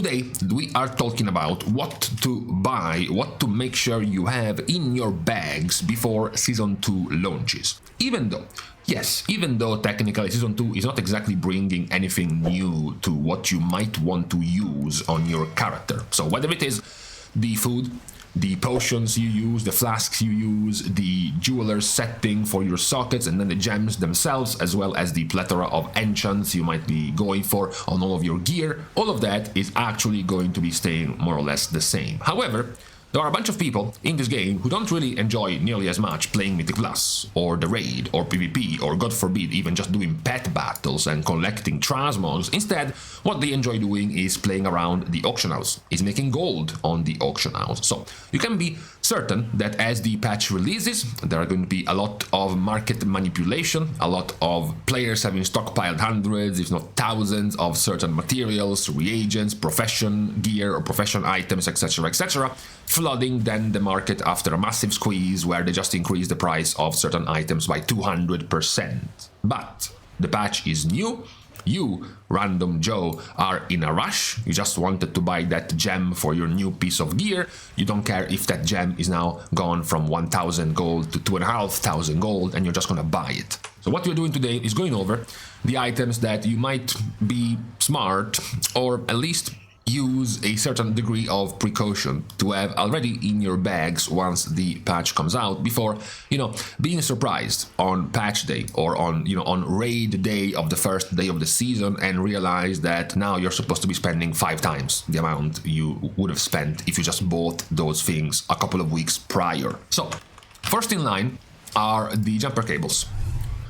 Today we are talking about what to buy, what to make sure you have in your bags before Season 2 launches. Even though technically Season 2 is not exactly bringing anything new to what you might want to use on your character. So whether it is the food, the potions you use, the flasks you use, the jeweler's setting for your sockets, and then the gems themselves, as well as the plethora of enchants you might be going for on all of your gear, all of that is actually going to be staying more or less the same. However, there are a bunch of people in this game who don't really enjoy nearly as much playing Mythic Plus, or the Raid, or PvP, or God forbid even just doing pet battles and collecting Trasmos. Instead, what they enjoy doing is playing around the auction house, is making gold on the auction house. So you can be certain that as the patch releases, there are going to be a lot of market manipulation, a lot of players having stockpiled hundreds, if not thousands, of certain materials, reagents, profession gear or profession items, etc., flooding then the market after a massive squeeze where they just increase the price of certain items by 200%. But the patch is new. You, random Joe, are in a rush. You just wanted to buy that gem for your new piece of gear. You don't care if that gem is now gone from 1,000 gold to 2,500 gold, and you're just gonna buy it. So what we're doing today is going over the items that you might be smart, or at least use a certain degree of precaution to have already in your bags once the patch comes out, before, being surprised on patch day or on raid day of the first day of the season and realize that now you're supposed to be spending 5 times the amount you would have spent if you just bought those things a couple of weeks prior. So, first in line are the jumper cables.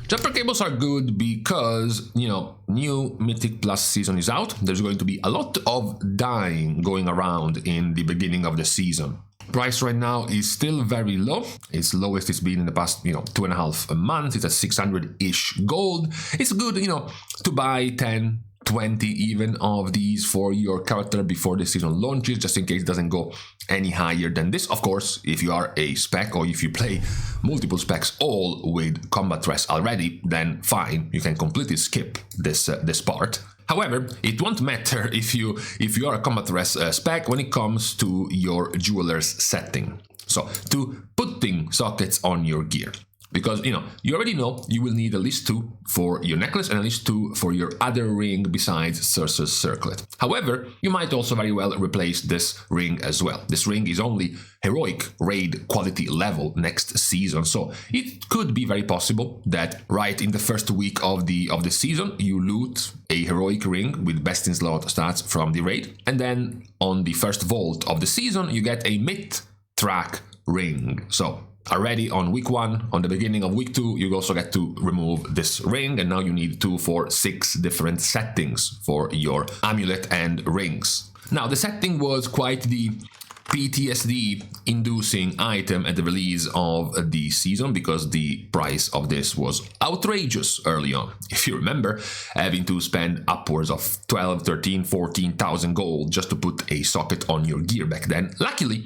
Jumper cables are good because, new Mythic Plus season is out. There's going to be a lot of dying going around in the beginning of the season. Price right now is still very low. It's lowest it's been in the past, 2.5 months. It's at 600-ish gold. It's good, to buy 10, 20 even of these for your character before the season launches, just in case it doesn't go any higher than this. Of course, if you are a spec or if you play multiple specs all with combat rest already, then fine, you can completely skip this part. However, it won't matter if you are a combat rest spec when it comes to your jeweler's setting. So, to putting sockets on your gear. Because, you already know you will need at least 2 for your necklace and at least 2 for your other ring besides Circe's circlet. However, you might also very well replace this ring as well. This ring is only heroic raid quality level next season, so it could be very possible that right in the first week of the season you loot a heroic ring with best in slot stats from the raid, and then on the first vault of the season you get a mid-track ring. So already on week 1, on the beginning of week 2, you also get to remove this ring, and now you need 2 for 6 different settings for your amulet and rings. Now, the setting was quite the PTSD-inducing item at the release of the season, because the price of this was outrageous early on. If you remember, having to spend upwards of 12, 13, 14,000 gold just to put a socket on your gear back then. Luckily,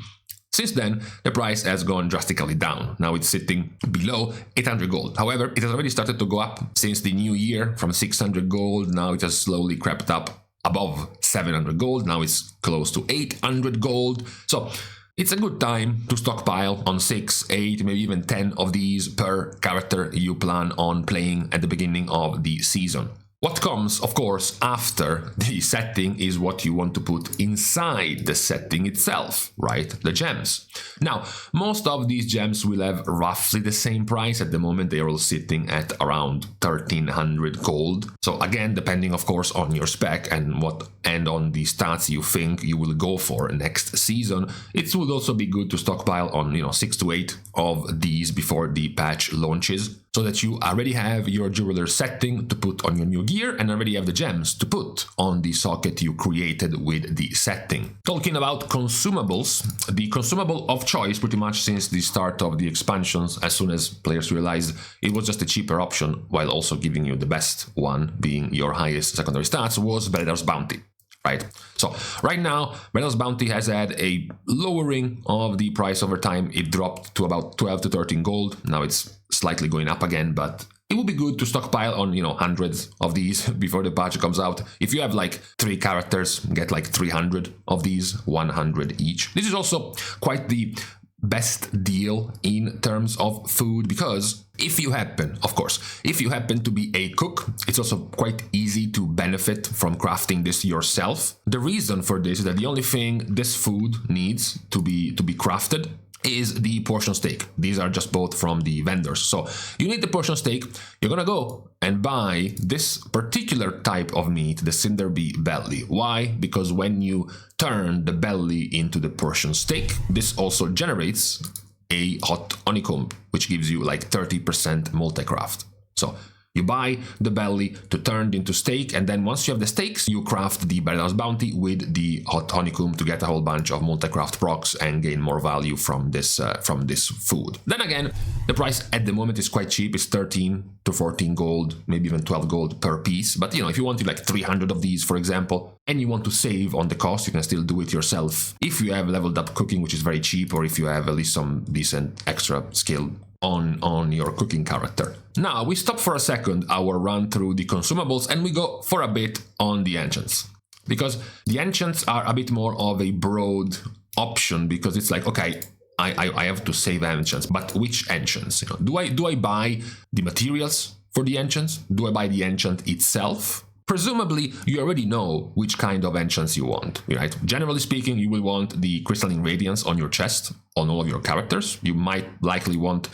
since then, the price has gone drastically down. Now it's sitting below 800 gold. However, it has already started to go up since the new year from 600 gold. Now it has slowly crept up above 700 gold. Now it's close to 800 gold. So it's a good time to stockpile on 6, 8, maybe even 10 of these per character you plan on playing at the beginning of the season. What comes, of course, after the setting is what you want to put inside the setting itself, right? The gems. Now, most of these gems will have roughly the same price. At the moment, they are all sitting at around 1,300 gold. So again, depending, of course, on your spec and on the stats you think you will go for next season, it would also be good to stockpile on, 6 to 8 of these before the patch launches, so that you already have your jeweler setting to put on your new gear and already have the gems to put on the socket you created with the setting. Talking about consumables, the consumable of choice pretty much since the start of the expansions, as soon as players realized it was just a cheaper option while also giving you the best one, being your highest secondary stats, was Bredar's Bounty. Right. So right now, Vantus Bounty has had a lowering of the price over time. It dropped to about 12 to 13 gold. Now it's slightly going up again, but it would be good to stockpile on, hundreds of these before the patch comes out. If you have like 3 characters, get like 300 of these, 100 each. This is also quite the best deal in terms of food, because if you happen to be a cook, it's also quite easy to benefit from crafting this yourself. The reason for this is that the only thing this food needs to be crafted is the portion steak. These are just bought from the vendors. So you need the portion steak. You're gonna go and buy this particular type of meat, the cinderbee belly. Why? Because when you turn the belly into the portion steak, this also generates a hot honeycomb, which gives you like 30% multi-craft. So you buy the belly to turn into steak, and then once you have the steaks, you craft the Baron's Bounty with the hot honeycomb to get a whole bunch of multi-craft procs and gain more value from this food. Then again, the price at the moment is quite cheap. It's 13 to 14 gold, maybe even 12 gold per piece. But if you wanted like 300 of these, for example, and you want to save on the cost, you can still do it yourself. If you have leveled up cooking, which is very cheap, or if you have at least some decent extra skill on your cooking character. Now we stop for a second our run through the consumables and we go for a bit on the enchants, because the enchants are a bit more of a broad option, because it's like, okay, I have to save enchants, but which enchants? Do I buy the materials for the enchants? Do I buy the enchant itself? Presumably, you already know which kind of enchants you want, right? Generally speaking, you will want the Crystalline Radiance on your chest, on all of your characters. You might likely want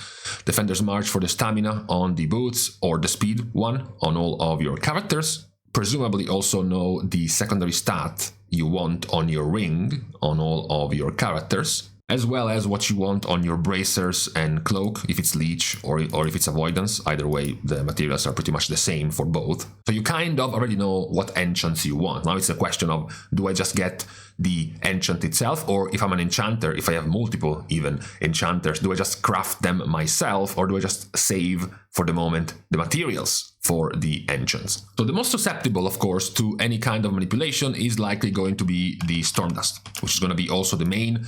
Defender's March for the stamina on the boots, or the speed one on all of your characters. Presumably also know the secondary stat you want on your ring on all of your characters, as well as what you want on your bracers and cloak, if it's leech or if it's avoidance. Either way, the materials are pretty much the same for both. So you kind of already know what enchants you want. Now it's a question of, do I just get the enchant itself, or if I'm an enchanter, if I have multiple even enchanters, do I just craft them myself, or do I just save for the moment the materials for the enchants? So the most susceptible, of course, to any kind of manipulation is likely going to be the Stormdust, which is going to be also the main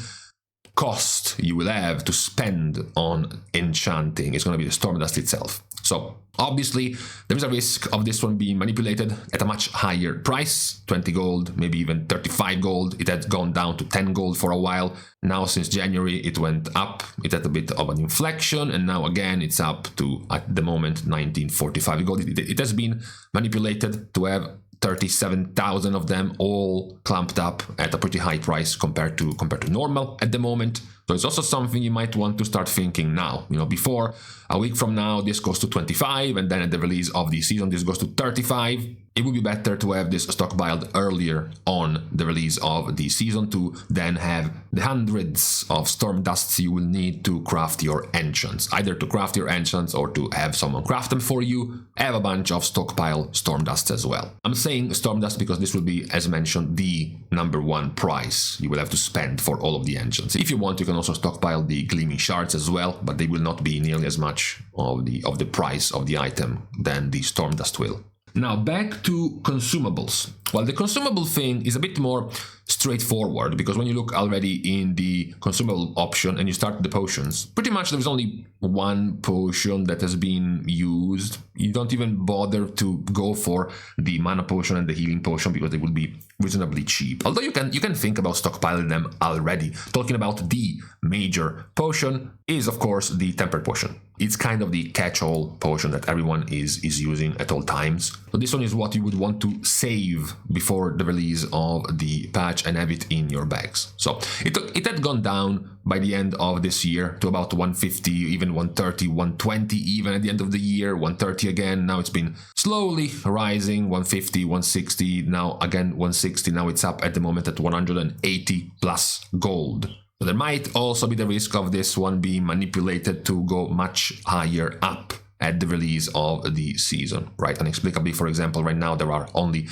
cost you will have to spend on enchanting. Is going to be the Stormdust itself. So obviously there is a risk of this one being manipulated at a much higher price, 20 gold, maybe even 35 gold. It had gone down to 10 gold for a while. Now since January it went up, it had a bit of an inflection, and now again it's up to, at the moment, 1945 gold. It has been manipulated to have 37,000 of them all clamped up at a pretty high price compared to normal at the moment. So it's also something you might want to start thinking now. Before, a week from now this goes to 25, and then at the release of the season this goes to 35. It would be better to have this stockpiled earlier on the release of the season to then have the hundreds of Stormdusts you will need to craft your enchants. Either to craft your enchants or to have someone craft them for you. Have a bunch of stockpile Stormdusts as well. I'm saying Stormdust because this will be, as mentioned, the #1 price you will have to spend for all of the enchants. If you want, you can also stockpile the Gleaming Shards as well, but they will not be nearly as much of the price of the item than the Stormdust will. Now back to consumables. Well, the consumable thing is a bit more straightforward, because when you look already in the consumable option and you start the potions, pretty much there's only one potion that has been used. You don't even bother to go for the mana potion and the healing potion because they will be reasonably cheap. Although you can think about stockpiling them already. Talking about the major potion is, of course, the tempered potion. It's kind of the catch-all potion that everyone is using at all times. So this one is what you would want to save before the release of the patch and have it in your bags. So it had gone down by the end of this year to about 150, even 130, 120 even at the end of the year, 130 again. Now it's been slowly rising, 150, 160, now again 160. Now it's up at the moment at 180 plus gold. So there might also be the risk of this one being manipulated to go much higher up at the release of the season, right? Inexplicably, for example, right now there are only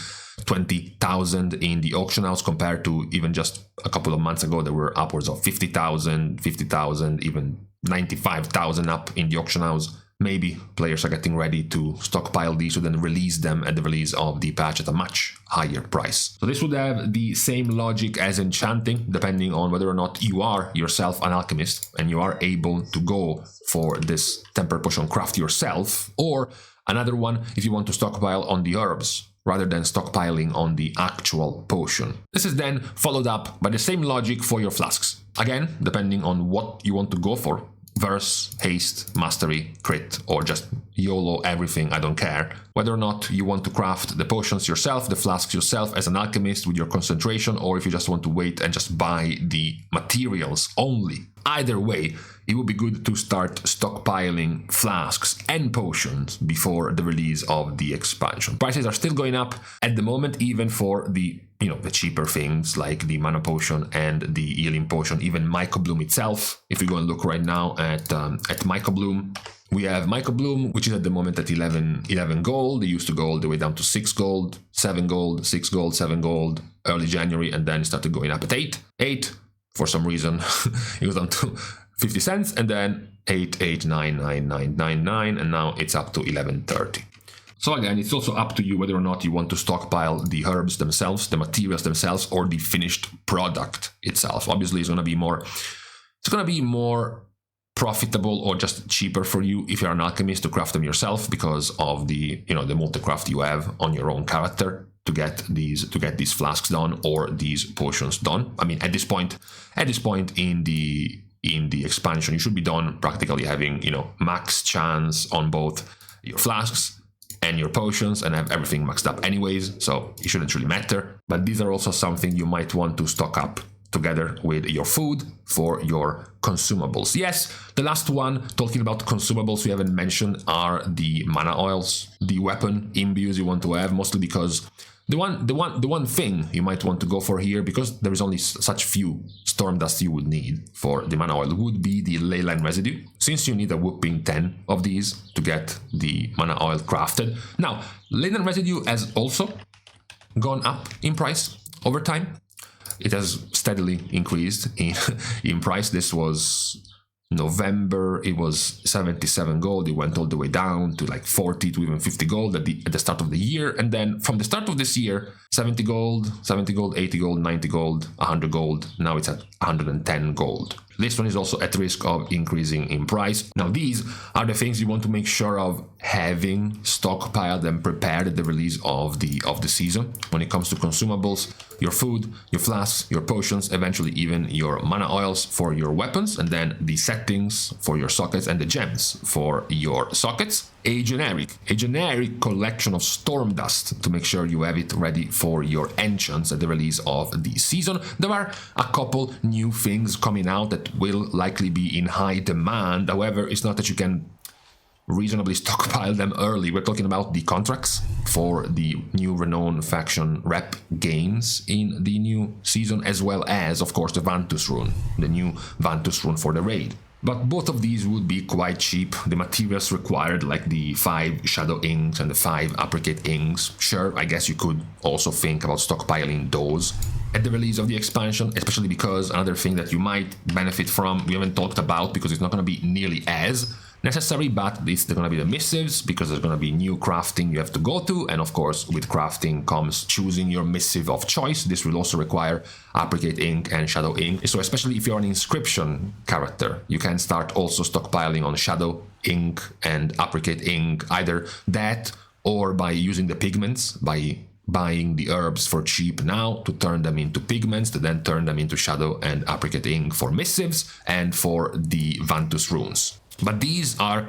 20,000 in the auction house compared to even just a couple of months ago there were upwards of 50,000, even 95,000 up in the auction house. maybe players are getting ready to stockpile these to then release them at the release of the patch at a much higher price. So this would have the same logic as enchanting, depending on whether or not you are yourself an alchemist and you are able to go for this temper potion craft yourself, or another one if you want to stockpile on the herbs rather than stockpiling on the actual potion. This is then followed up by the same logic for your flasks. Again, depending on what you want to go for. Verse, haste, mastery, crit, or just YOLO everything, I don't care. Whether or not you want to craft the potions yourself, the flasks yourself as an alchemist with your concentration, or if you just want to wait and just buy the materials only. Either way, it would be good to start stockpiling flasks and potions before the release of the expansion. Prices are still going up at the moment, even for the the cheaper things like the mana potion and the healing potion, even Mycobloom itself. If we go and look right now at Mycobloom, we have Mycobloom, which is at the moment at 11 gold. It used to go all the way down to 6 gold, 7 gold, 6 gold, 7 gold, early January, and then it started going up at 8. For some reason, it was down to 50 cents, and then 8,899,999, and now it's up to 11.30. So again, it's also up to you whether or not you want to stockpile the herbs themselves, the materials themselves, or the finished product itself. Obviously, it's going to be more profitable or just cheaper for you if you're an alchemist to craft them yourself because of the the multi-craft you have on your own character to get these flasks done or these potions done. I mean, at this point in the expansion, you should be done practically having max chance on both your flasks and your potions and have everything maxed up anyways, so it shouldn't really matter. But these are also something you might want to stock up together with your food for your consumables. Yes, the last one, talking about consumables we haven't mentioned, are the mana oils, the weapon imbues you want to have, mostly because the one thing you might want to go for here, because there is only such few storm dust you would need for the mana oil, would be the leyline residue, since you need a whopping 10 of these to get the mana oil crafted. Now, leyline residue has also gone up in price over time. It has steadily increased in price. This was November, it was 77 gold. It went all the way down to like 40 to even 50 gold at the start of the year. And then from the start of this year, 70 gold, 80 gold, 90 gold, 100 gold. Now it's at 110 gold. This one is also at risk of increasing in price. Now, these are the things you want to make sure of having stockpiled and prepared at the release of the season. When it comes to consumables, your food, your flasks, your potions, eventually even your mana oils for your weapons, and then the settings for your sockets and the gems for your sockets. A generic collection of storm dust to make sure you have it ready for your enchants at the release of the season. There are a couple new things coming out that will likely be in high demand. However, it's not that you can reasonably stockpile them early. We're talking about the contracts for the new renowned faction rep gains in the new season, as well as, of course, the Vantus rune, the new Vantus rune for the raid. But both of these would be quite cheap. The materials required, like the 5 shadow inks and the 5 apricot inks, sure, I guess you could also think about stockpiling those at the release of the expansion, especially because another thing that you might benefit from, we haven't talked about because it's not going to be nearly as necessary, but it's going to be the missives, because there's going to be new crafting you have to go to, and of course with crafting comes choosing your missive of choice. This will also require apricot ink and shadow ink, so especially if you're an inscription character, you can start also stockpiling on shadow ink and apricot ink, either that or by using the pigments, by buying the herbs for cheap now to turn them into pigments, to then turn them into shadow and apricot ink for missives and for the Vantus runes. But these are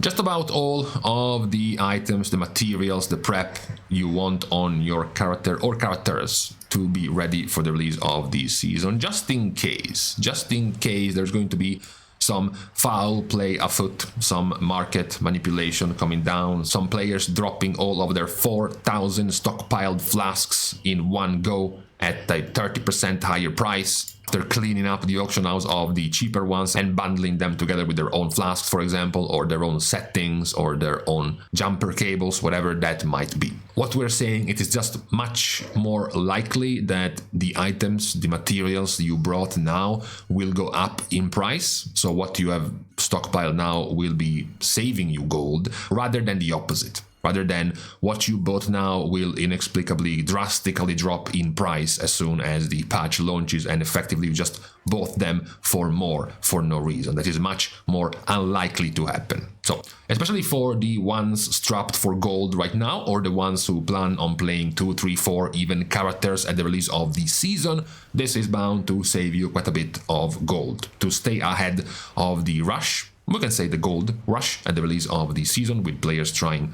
just about all of the items, the materials, the prep you want on your character or characters to be ready for the release of the season, just in case there's going to be some foul play afoot, some market manipulation coming down, some players dropping all of their 4,000 stockpiled flasks in one go at a 30% higher price. They're cleaning up the auction house of the cheaper ones and bundling them together with their own flasks, for example, or their own settings, or their own jumper cables, whatever that might be. What we're saying, it is just much more likely that the items, the materials you brought now will go up in price. So what you have stockpiled now will be saving you gold, rather than the opposite. Rather than what you bought now will inexplicably drastically drop in price as soon as the patch launches, and effectively you just bought them for more for no reason. That is much more unlikely to happen. So, especially for the ones strapped for gold right now, or the ones who plan on playing 2, 3, 4 even characters at the release of the season, this is bound to save you quite a bit of gold. To stay ahead of the rush, we can say the gold rush at the release of the season, with players trying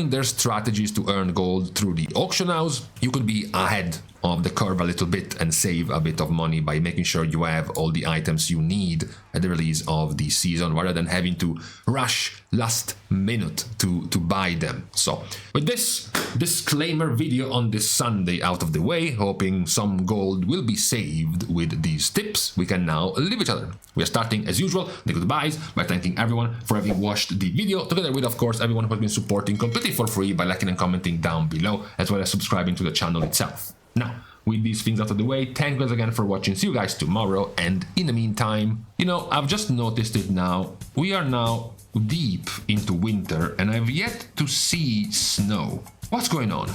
their strategies to earn gold through the auction house, you could be ahead of the curve a little bit and save a bit of money by making sure you have all the items you need at the release of the season, rather than having to rush last minute to buy them. So with this disclaimer video on this Sunday out of the way, hoping some gold will be saved with these tips, we can now leave each other. We are starting as usual the goodbyes by thanking everyone for having watched the video, together with of course everyone who has been supporting completely for free by liking and commenting down below, as well as subscribing to the channel itself. Now, with these things out of the way, thank you guys again for watching. See you guys tomorrow, and in the meantime, you know, I've just noticed it now. We are now deep into winter and I've yet to see snow. What's going on?